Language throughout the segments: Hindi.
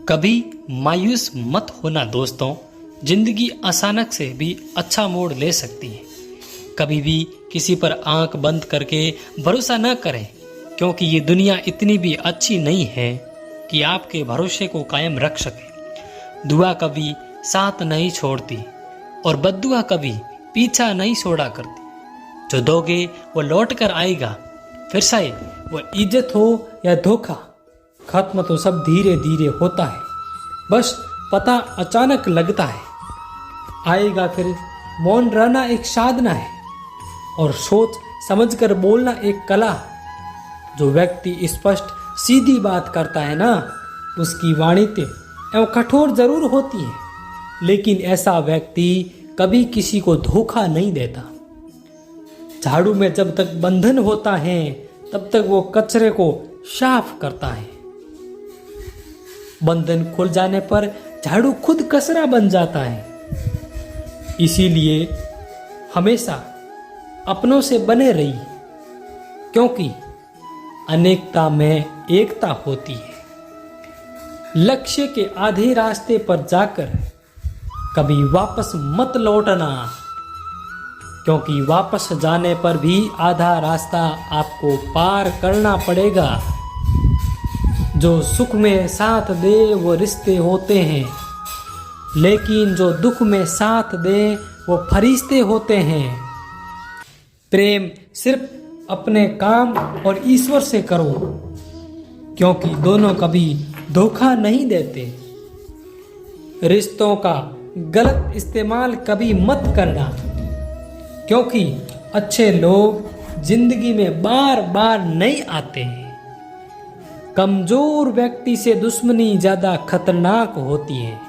कभी मायूस मत होना दोस्तों, जिंदगी अचानक से भी अच्छा मोड़ ले सकती है। कभी भी किसी पर आंख बंद करके भरोसा न करें, क्योंकि ये दुनिया इतनी भी अच्छी नहीं है कि आपके भरोसे को कायम रख सके। दुआ कभी साथ नहीं छोड़ती और बद्दुआ कभी पीछा नहीं छोड़ा करती। जो दोगे वो लौट कर आएगा, फिर चाहे वो इज्जत हो या धोखा। खत्म तो सब धीरे धीरे होता है, बस पता अचानक लगता है। आएगा फिर मौन रहना एक साधना है और सोच समझकर बोलना एक कला। जो व्यक्ति स्पष्ट सीधी बात करता है ना, उसकी वाणी एवं कठोर जरूर होती है, लेकिन ऐसा व्यक्ति कभी किसी को धोखा नहीं देता। झाड़ू में जब तक बंधन होता है, तब तक वो कचरे को साफ करता है। बंधन खुल जाने पर झाड़ू खुद कचरा बन जाता है। इसीलिए हमेशा अपनों से बने रहिए, क्योंकि अनेकता में एकता होती है। लक्ष्य के आधे रास्ते पर जाकर कभी वापस मत लौटना, क्योंकि वापस जाने पर भी आधा रास्ता आपको पार करना पड़ेगा। जो सुख में साथ दे वो रिश्ते होते हैं, लेकिन जो दुख में साथ दे वो फरिश्ते होते हैं। प्रेम सिर्फ अपने काम और ईश्वर से करो, क्योंकि दोनों कभी धोखा नहीं देते। रिश्तों का गलत इस्तेमाल कभी मत करना, क्योंकि अच्छे लोग जिंदगी में बार बार नहीं आते हैं। कमजोर व्यक्ति से दुश्मनी ज्यादा खतरनाक होती है,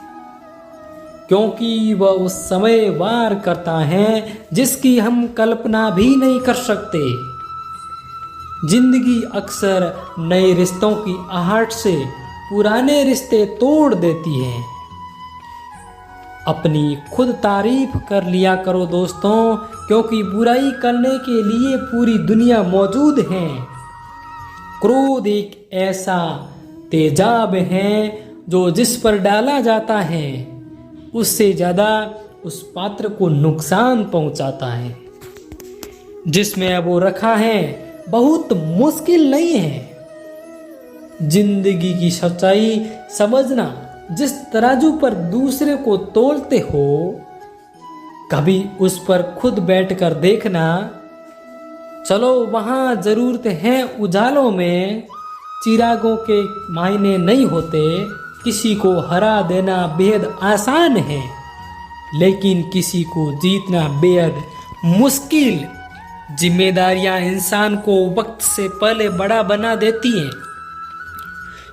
क्योंकि वह उस समय वार करता है जिसकी हम कल्पना भी नहीं कर सकते। जिंदगी अक्सर नए रिश्तों की आहट से पुराने रिश्ते तोड़ देती है। अपनी खुद तारीफ कर लिया करो दोस्तों, क्योंकि बुराई करने के लिए पूरी दुनिया मौजूद है। क्रोध एक ऐसा तेजाब है जो जिस पर डाला जाता है, उससे ज्यादा उस पात्र को नुकसान पहुंचाता है। जिसमें वो रखा है बहुत मुश्किल नहीं है। जिंदगी की सच्चाई समझना, जिस तराजू पर दूसरे को तोलते हो, कभी उस पर खुद बैठकर देखना। चलो वहाँ जरूरत है उजालों में, चिरागों के मायने नहीं होते। किसी को हरा देना बेहद आसान है, लेकिन किसी को जीतना बेहद मुश्किल। जिम्मेदारियां इंसान को वक्त से पहले बड़ा बना देती हैं।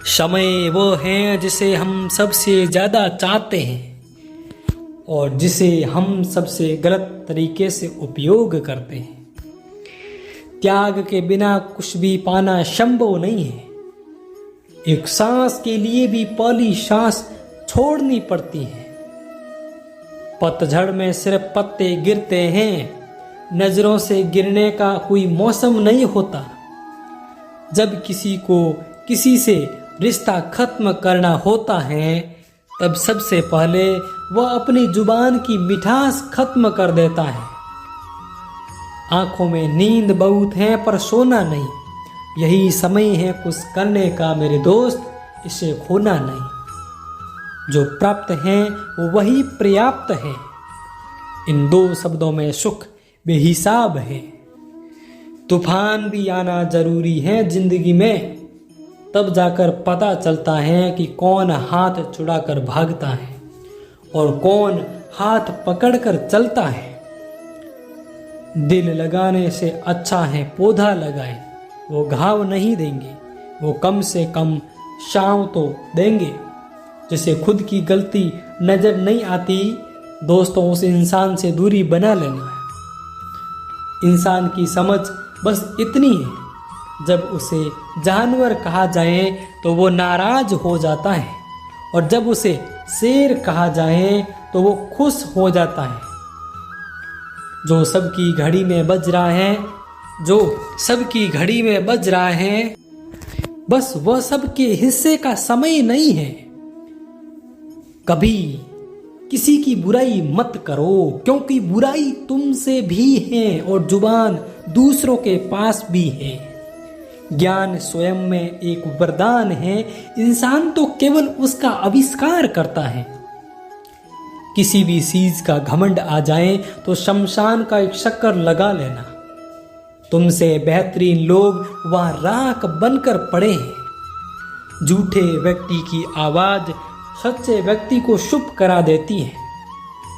समय वो है जिसे हम सबसे ज्यादा चाहते हैं और जिसे हम सबसे गलत तरीके से उपयोग करते हैं। त्याग के बिना कुछ भी पाना संभव नहीं है। एक सांस के लिए भी पहली सांस छोड़नी पड़ती है। पतझड़ में सिर्फ पत्ते गिरते हैं, नजरों से गिरने का कोई मौसम नहीं होता। जब किसी को किसी से रिश्ता खत्म करना होता है, तब सबसे पहले वह अपनी जुबान की मिठास खत्म कर देता है। आंखों में नींद बहुत है पर सोना नहीं। यही समय है कुछ करने का मेरे दोस्त, इसे खोना नहीं। जो प्राप्त है वो वही पर्याप्त है। इन दो शब्दों में सुख बेहिसाब है। तूफान भी आना जरूरी है जिंदगी में, तब जाकर पता चलता है कि कौन हाथ छुड़ाकर भागता है और कौन हाथ पकड़कर चलता है। दिल लगाने से अच्छा है पौधा लगाए, वो घाव नहीं देंगे, वो कम से कम छांव तो देंगे। जिसे खुद की गलती नजर नहीं आती, दोस्तों उस इंसान से दूरी बना लेना है। इंसान की समझ बस इतनी है, जब उसे जानवर कहा जाए तो वो नाराज हो जाता है, और जब उसे शेर कहा जाए तो वो खुश हो जाता है। जो सबकी घड़ी में बज रहा है, जो सबकी घड़ी में बज रहा है, बस वह सबके हिस्से का समय नहीं है। कभी किसी की बुराई मत करो, क्योंकि बुराई तुमसे भी है और जुबान दूसरों के पास भी है। ज्ञान स्वयं में एक वरदान है, इंसान तो केवल उसका आविष्कार करता है। किसी भी चीज का घमंड आ जाए तो शमशान का एक चक्कर लगा लेना। तुमसे बेहतरीन लोग वहां राख बनकर पड़े हैं। झूठे व्यक्ति की आवाज सच्चे व्यक्ति को चुप करा देती है,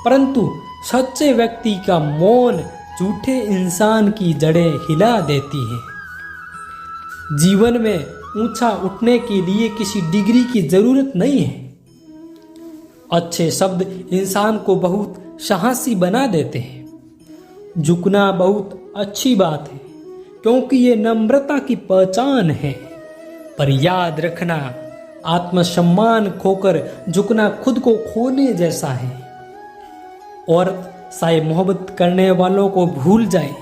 परंतु सच्चे व्यक्ति का मौन झूठे इंसान की जड़ें हिला देती है। जीवन में ऊंचा उठने के लिए किसी डिग्री की जरूरत नहीं है। अच्छे शब्द इंसान को बहुत साहसी बना देते हैं। झुकना बहुत अच्छी बात है, क्योंकि ये नम्रता की पहचान है। पर याद रखना, आत्मसम्मान खोकर झुकना खुद को खोने जैसा है। औरत शायद मोहब्बत करने वालों को भूल जाए,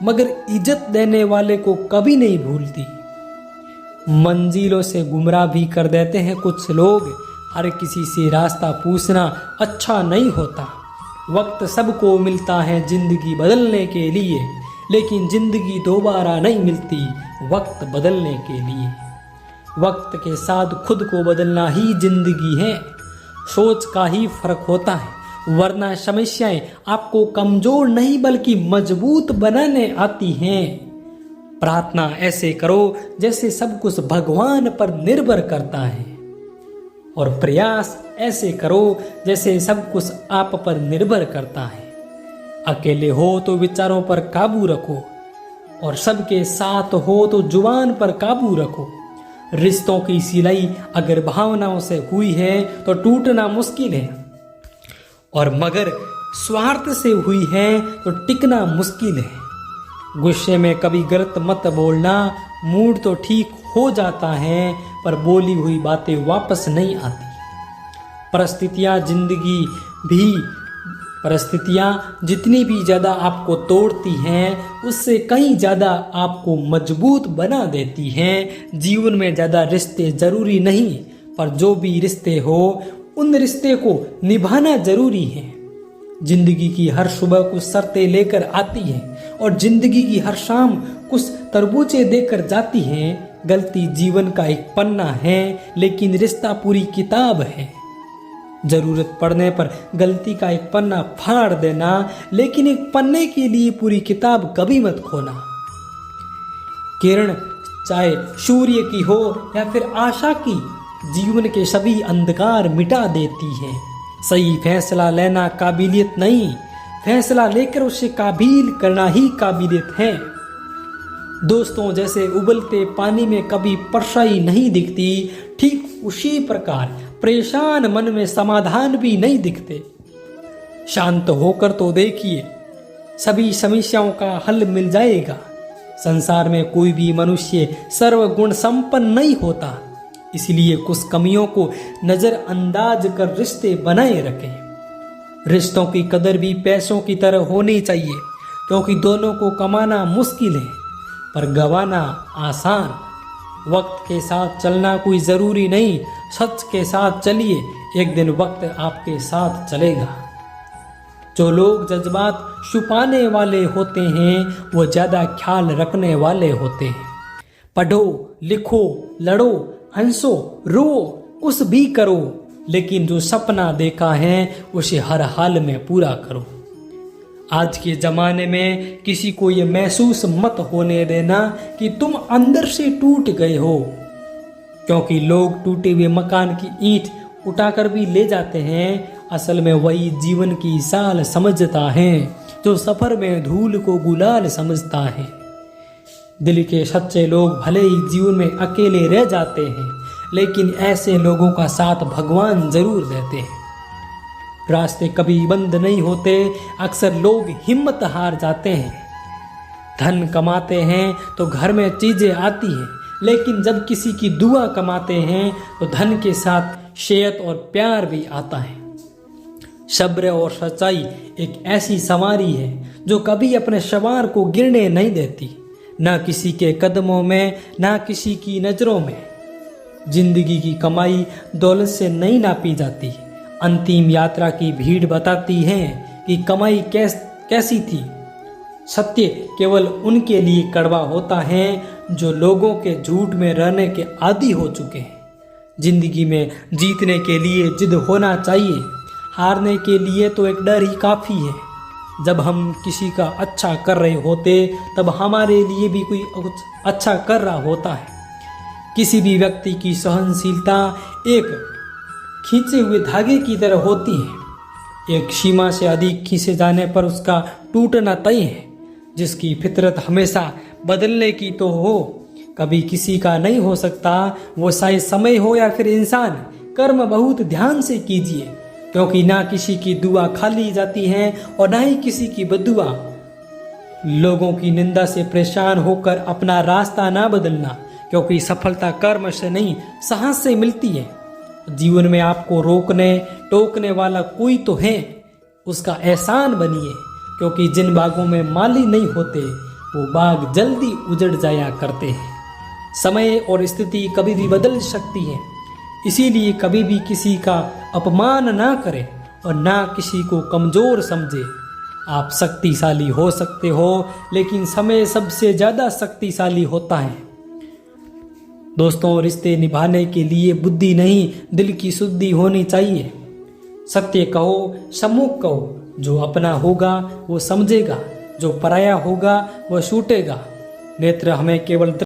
मगर इज्जत देने वाले को कभी नहीं भूलती। मंजिलों से गुमराह भी कर देते हैं कुछ लोग। हर किसी से रास्ता पूछना अच्छा नहीं होता। वक्त सबको मिलता है जिंदगी बदलने के लिए, लेकिन जिंदगी दोबारा नहीं मिलती वक्त बदलने के लिए। वक्त के साथ खुद को बदलना ही जिंदगी है। सोच का ही फर्क होता है, वरना समस्याएं आपको कमजोर नहीं बल्कि मजबूत बनाने आती हैं। प्रार्थना ऐसे करो जैसे सब कुछ भगवान पर निर्भर करता है, और प्रयास ऐसे करो जैसे सब कुछ आप पर निर्भर करता है। अकेले हो तो विचारों पर काबू रखो, और सबके साथ हो तो जुबान पर काबू रखो। रिश्तों की सिलाई अगर भावनाओं से हुई है तो टूटना मुश्किल है, और मगर स्वार्थ से हुई है तो टिकना मुश्किल है। गुस्से में कभी गलत मत बोलना। मूड तो ठीक हो जाता है, पर बोली हुई बातें वापस नहीं आती। परिस्थितियां जितनी भी ज़्यादा आपको तोड़ती हैं, उससे कहीं ज़्यादा आपको मजबूत बना देती हैं। जीवन में ज़्यादा रिश्ते ज़रूरी नहीं, पर जो भी रिश्ते हो उन रिश्ते को निभाना ज़रूरी है। जिंदगी की हर सुबह कुछ शर्तें लेकर आती है, और जिंदगी की हर शाम कुछ तरबूजे देकर जाती है। गलती जीवन का एक पन्ना है, लेकिन रिश्ता पूरी किताब है। जरूरत पड़ने पर गलती का एक पन्ना फाड़ देना, लेकिन एक पन्ने के लिए पूरी किताब कभी मत खोना। किरण चाहे सूर्य की हो या फिर आशा की, जीवन के सभी अंधकार मिटा देती है। सही फैसला लेना काबिलियत नहीं, फैसला लेकर उसे काबिल करना ही काबिलियत है। दोस्तों, जैसे उबलते पानी में कभी परछाई नहीं दिखती, ठीक उसी प्रकार परेशान मन में समाधान भी नहीं दिखते। शांत होकर तो देखिए, सभी समस्याओं का हल मिल जाएगा। संसार में कोई भी मनुष्य सर्वगुण संपन्न नहीं होता, इसलिए कुछ कमियों को नजरअंदाज कर रिश्ते बनाए रखें। रिश्तों की कदर भी पैसों की तरह होनी चाहिए, क्योंकि दोनों को कमाना मुश्किल है पर गंवाना आसान। वक्त के साथ चलना कोई जरूरी नहीं, सच के साथ चलिए, एक दिन वक्त आपके साथ चलेगा। जो लोग जज्बात छुपाने वाले होते हैं, वो ज्यादा ख्याल रखने वाले होते हैं। पढ़ो, लिखो, लड़ो, हंसो, रो, कुछ भी करो, लेकिन जो सपना देखा है उसे हर हाल में पूरा करो। आज के ज़माने में किसी को ये महसूस मत होने देना कि तुम अंदर से टूट गए हो, क्योंकि लोग टूटे हुए मकान की ईंट उठाकर भी ले जाते हैं। असल में वही जीवन की साल समझता है जो सफ़र में धूल को गुलाल समझता है। दिल के सच्चे लोग भले ही जीवन में अकेले रह जाते हैं, लेकिन ऐसे लोगों का साथ भगवान जरूर देते हैं। रास्ते कभी बंद नहीं होते, अक्सर लोग हिम्मत हार जाते हैं। धन कमाते हैं तो घर में चीजें आती हैं, लेकिन जब किसी की दुआ कमाते हैं तो धन के साथ सेहत और प्यार भी आता है। सब्र और सच्चाई एक ऐसी सवारी है जो कभी अपने सवार को गिरने नहीं देती, ना किसी के कदमों में, ना किसी की नजरों में। जिंदगी की कमाई दौलत से नहीं नापी जाती, अंतिम यात्रा की भीड़ बताती है कि कमाई कैसी थी। सत्य केवल उनके लिए कड़वा होता है जो लोगों के झूठ में रहने के आदी हो चुके हैं। जिंदगी में जीतने के लिए जिद होना चाहिए, हारने के लिए तो एक डर ही काफ़ी है। जब हम किसी का अच्छा कर रहे होते तब हमारे लिए भी कोई कुछ अच्छा कर रहा होता है। किसी भी व्यक्ति की सहनशीलता एक खींचे हुए धागे की तरह होती है। एक सीमा से अधिक खींचे जाने पर उसका टूटना तय है। जिसकी फितरत हमेशा बदलने की तो हो, कभी किसी का नहीं हो सकता, वो शायद समय हो या फिर इंसान। कर्म बहुत ध्यान से कीजिए, क्योंकि ना किसी की दुआ खाली जाती है और ना ही किसी की बद्दुआ। लोगों की निंदा से परेशान होकर अपना रास्ता ना बदलना, क्योंकि सफलता कर्म से नहीं साहस से मिलती है। जीवन में आपको रोकने टोकने वाला कोई तो है, उसका एहसान बनिए, क्योंकि जिन बागों में माली नहीं होते वो बाग जल्दी उजड़ जाया करते हैं। समय और स्थिति कभी भी बदल सकती है, इसीलिए कभी भी किसी का अपमान ना करें और ना किसी को कमज़ोर समझे। आप शक्तिशाली हो सकते हो, लेकिन समय सबसे ज़्यादा शक्तिशाली होता है। दोस्तों, रिश्ते निभाने के लिए बुद्धि नहीं, दिल की शुद्धि होनी चाहिए। सत्य कहो, सम्मुख कहो, जो अपना होगा वो समझेगा, जो पराया होगा वो छूटेगा। नेत्र हमें केवल